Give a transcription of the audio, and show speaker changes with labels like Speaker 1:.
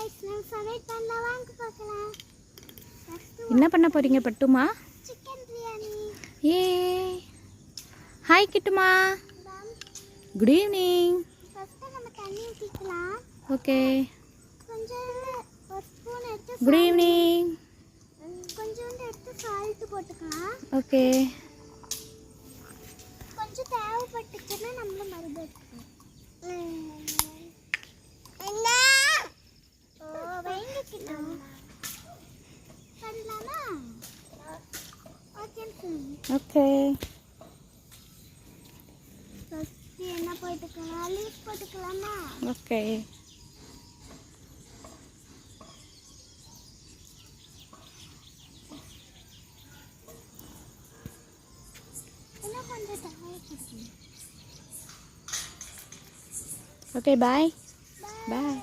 Speaker 1: Guys நான் சமையல் பண்ணலாம் வாங்க பார்க்கலாம்.
Speaker 2: என்ன பண்ண போறீங்க பட்டுமா?
Speaker 1: சிக்கன் பிரியாணி.
Speaker 2: ஏ ஹாய் கிட்டுமா. Good evening.
Speaker 1: ஃபர்ஸ்ட் நம்ம தண்ணி ஊத்திக்கலாம்.
Speaker 2: ஓகே.
Speaker 1: கொஞ்சம் ஒரு ஸ்பூன் எடுத்து
Speaker 2: குட் ஈவினிங்.
Speaker 1: கொஞ்சம் எடுத்து சால்ட் போட்டுக்கலாம்.
Speaker 2: ஓகே.
Speaker 1: கொஞ்சம் தேவைப்பட்டுச்சுன்னா நம்ம மறுபடியும் எடுத்துக்கலாம்.
Speaker 2: ஓகே.
Speaker 1: ஃபர்ஸ்ட் என்ன போட்டுக்கலாம்? லீஃப் போட்டுக்கலாமா?
Speaker 2: ஓகே.
Speaker 1: இன்னும் கொஞ்சம் தேவைப்படுது.
Speaker 2: Okay bye. பாய்.